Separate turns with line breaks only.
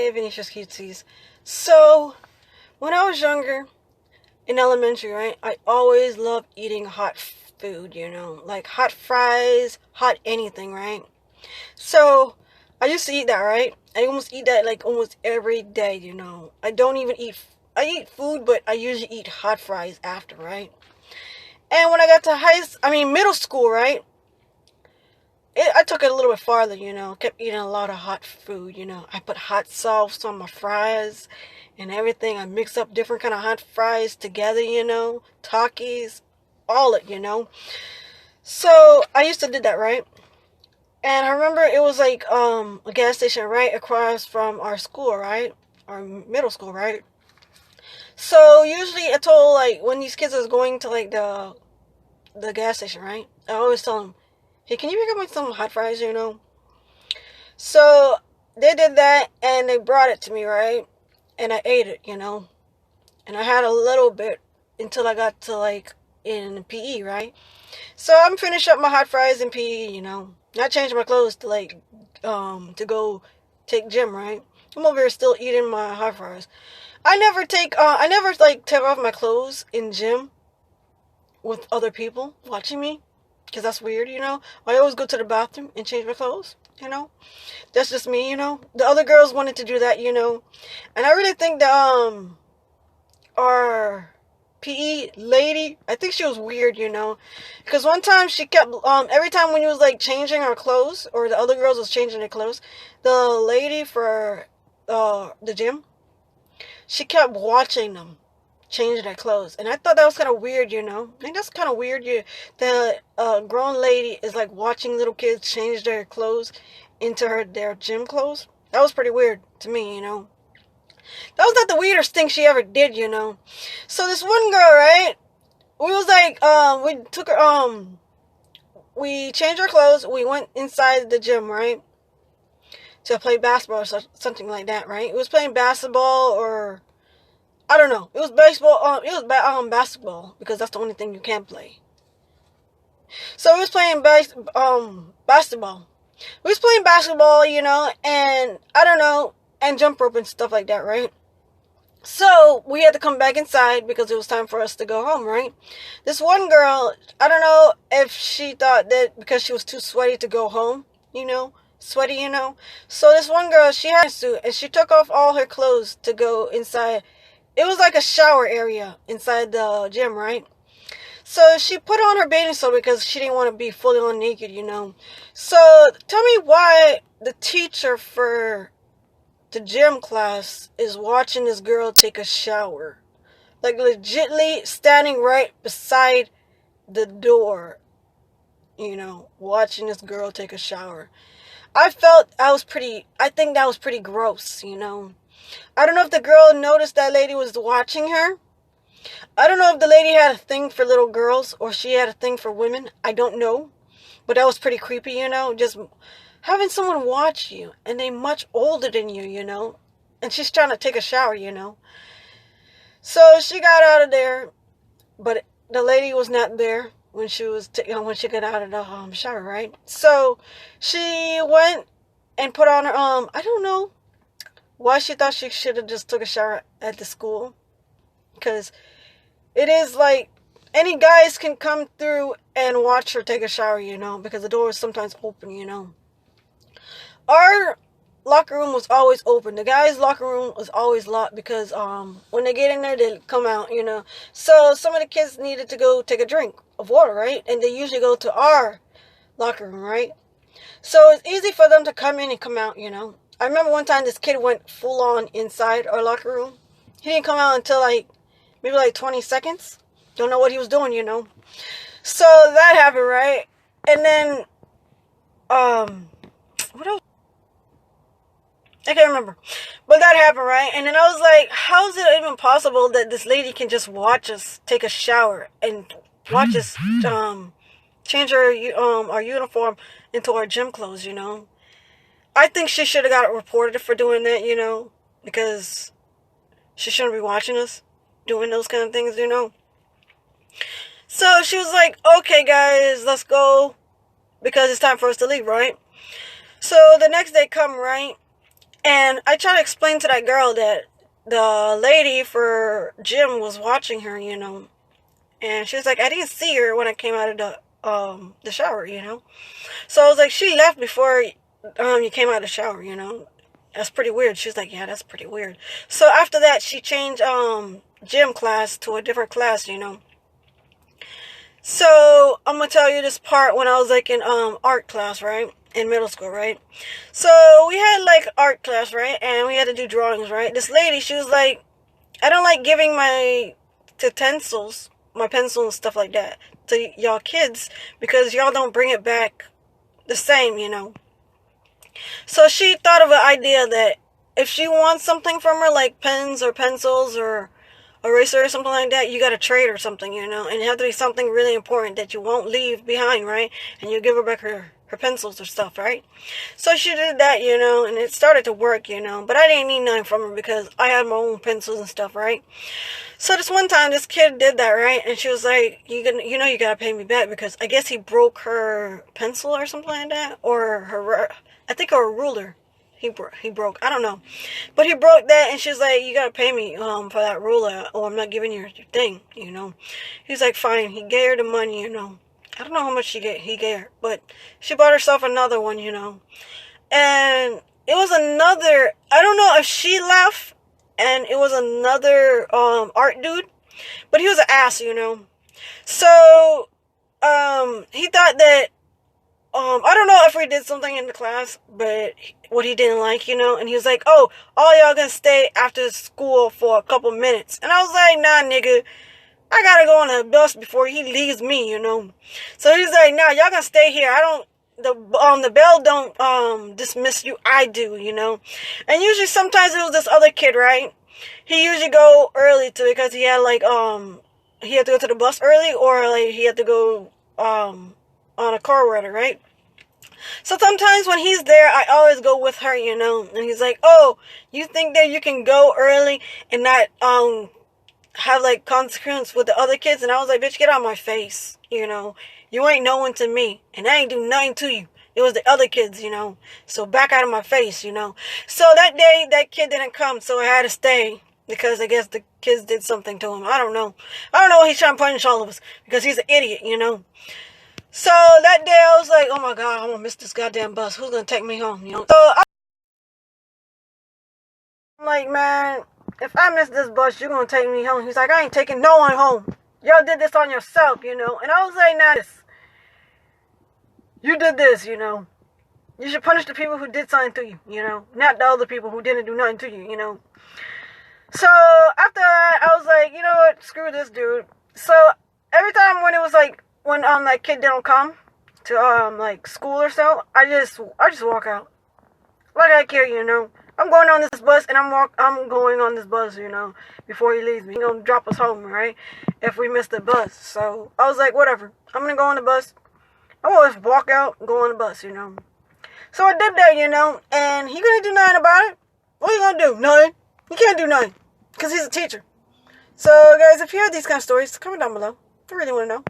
Hey, Venetia's Cuties. So, when I was younger, in elementary, right, I always loved eating hot food, like hot fries, hot anything, right? So, I used to eat that, right? I almost eat that like almost every day. I don't even I eat food, but I usually eat hot fries after, right? And when I got to middle school, right? I took it a little bit farther. Kept eating a lot of hot food. I put hot sauce on my fries and everything. I mix up different kind of hot fries together. Takis, all it. So I used to do that, right? And I remember it was like a gas station right across from our school, right? Our middle school, right? So usually I told like when these kids was going to like the gas station, right? I always tell them, hey, can you pick up like some hot fries? So they did that and they brought it to me, right? And I ate it. And I had a little bit until I got to like in PE, right? So I'm finished up my hot fries in PE. Not changing my clothes to like to go take gym, right? I'm over here still eating my hot fries. I never like take off my clothes in gym with other people watching me because that's weird. I always go to the bathroom and change my clothes. That's just me. The other girls wanted to do that. And I really think that our PE lady, I think she was weird. Because one time she kept every time when you was like changing our clothes or the other girls was changing their clothes, the lady for the gym, she kept watching them change their clothes, and I thought that was kind of weird. I think that's kind of weird. The grown lady is like watching little kids change their clothes into their gym clothes. That was pretty weird to me. That was not the weirdest thing she ever did. So this one girl, right? We was like, we took her, we changed our clothes. We went inside the gym, right, to play basketball or something like that, right? It was playing basketball or I don't know. It was baseball. It was basketball because that's the only thing you can play. So we was playing basketball. We was playing basketball, and I don't know, and jump rope and stuff like that, right? So we had to come back inside because it was time for us to go home, right? This one girl, I don't know if she thought that because she was too sweaty to go home, sweaty. So this one girl, she had a suit and she took off all her clothes to go inside. It was like a shower area inside the gym, right? So she put on her bathing suit because she didn't want to be fully on naked. So tell me why the teacher for the gym class is watching this girl take a shower. Like legitly standing right beside the door, watching this girl take a shower. I think that was pretty gross. I don't know if the girl noticed that lady was watching her. I don't know if the lady had a thing for little girls or she had a thing for women. I don't know. But that was pretty creepy. Just having someone watch you and they much older than you. And she's trying to take a shower. So she got out of there, but the lady was not there when when she got out of the shower, right? So she went and put on her I don't know why she thought she should have just took a shower at the school, because it is like any guys can come through and watch her take a shower, because the door is sometimes open. Our locker room was always open. The guys' locker room was always locked because when they get in there, they come out. So some of the kids needed to go take a drink of water, right? And they usually go to our locker room, right? So it's easy for them to come in and come out. I remember one time this kid went full on inside our locker room. He didn't come out until maybe 20 seconds. Don't know what he was doing. So that happened, right? And then what else? I can't remember. But that happened, right? And then I was like, how is it even possible that this lady can just watch us take a shower and watch us change our uniform into our gym clothes? I think she should have got reported for doing that, because she shouldn't be watching us doing those kind of things. So she was like, okay, guys, let's go because it's time for us to leave, right? So the next day come, right? And I tried to explain to that girl that the lady for gym was watching her, and she was like, I didn't see her when I came out of the shower. So I was like, she left before you came out of the shower. That's pretty weird. She's like, yeah, that's pretty weird. So after that, she changed gym class to a different class. So I'm gonna tell you this part when I was like in art class, right? In middle school, right? So we had like art class, right? And we had to do drawings, right? This lady, she was like, I don't like giving my utensils, my pencil and stuff like that to y'all kids because y'all don't bring it back the same. So she thought of an idea that if she wants something from her, like pens or pencils or eraser or something like that, you got to trade or something. And it had to be something really important that you won't leave behind, right? And you give her back her pencils or stuff, right? So she did that, and it started to work. But I didn't need nothing from her because I had my own pencils and stuff, right? So this one time, this kid did that, right? And she was like, you gotta pay me back because I guess he broke her pencil or something like that, or I think her ruler. He broke. I don't know, but he broke that, and she's like, "You gotta pay me for that ruler, or I'm not giving you your thing." He's like, "Fine." He gave her the money. I don't know how much he gave her, but she bought herself another one. And it was another. I don't know if she left, and it was another art dude, but he was an ass. So he thought that I don't know if we did something in the class, but what he didn't like. And he was like, oh, all y'all gonna stay after school for a couple minutes. And I was like, nah, nigga, I gotta go on the bus before he leaves me. So he's like, nah, y'all gonna stay here. The bell don't dismiss you, I do. And usually sometimes it was this other kid, right? He usually go early too because he had he had to go to the bus early, or like he had to go on a car rider, right? So sometimes when he's there, I always go with her, and he's like, oh, you think that you can go early and not have like consequence with the other kids? And I was like, bitch, get out of my face. You ain't no one to me, and I ain't do nothing to you. It was the other kids. So back out of my face. So that day, that kid didn't come, so I had to stay because I guess the kids did something to him. I don't know what he's trying to punish all of us because he's an idiot. So that day I was like, oh my God, I'm gonna miss this goddamn bus. Who's gonna take me home? So I'm like, man, if I miss this bus, you're gonna take me home. He's like, I ain't taking no one home. Y'all did this on yourself. And I was like, nah, you did this. You should punish the people who did something to you. Not the other people who didn't do nothing to you. So after that, I was like, you know what? Screw this dude. So every time when it was like, when that kid didn't come to like school or so, I just walk out. Like I care, I'm going on this bus and I'm going on this bus, before he leaves me. He's gonna drop us home, right? If we miss the bus. So I was like, whatever. I'm gonna go on the bus. I always walk out and go on the bus, So I did that, and he couldn't do nothing about it. What are you gonna do? Nothing. He can't do nothing. Because he's a teacher. So guys, if you have these kind of stories, comment down below. I really want to know.